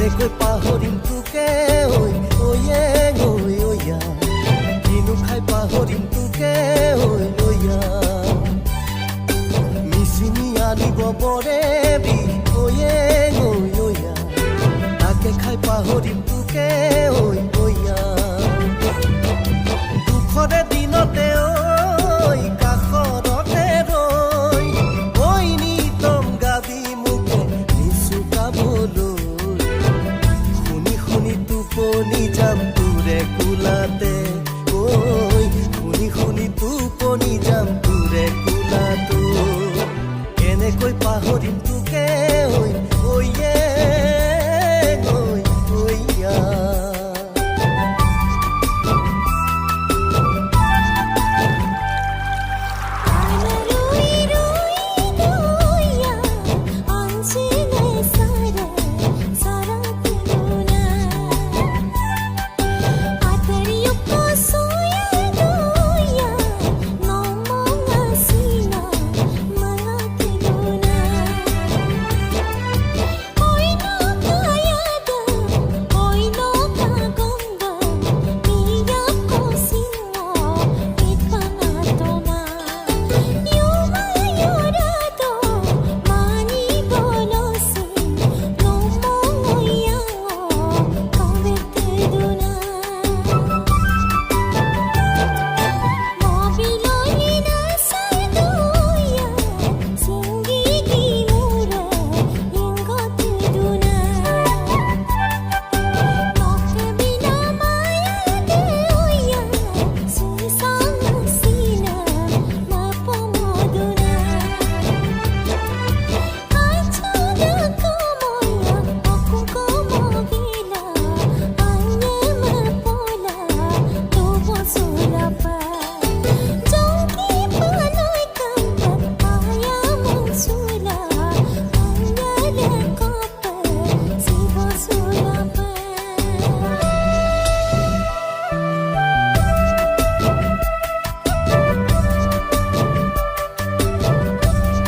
কেনেকৈ পাহৰিম তোকে ঐ ঐয়া কিনো খাই পাহৰিম তোকে ঐ মিচিনি আনিব বৰে বি ঐয়া তাকে খাই পাহৰিম তোকে ঐ দুখৰে দিনতে ঐ কাষৰতে ৰৈ ঐ নিতম গাবি মোকে নিচুকাবলৈ শুনি শুনি টোপনি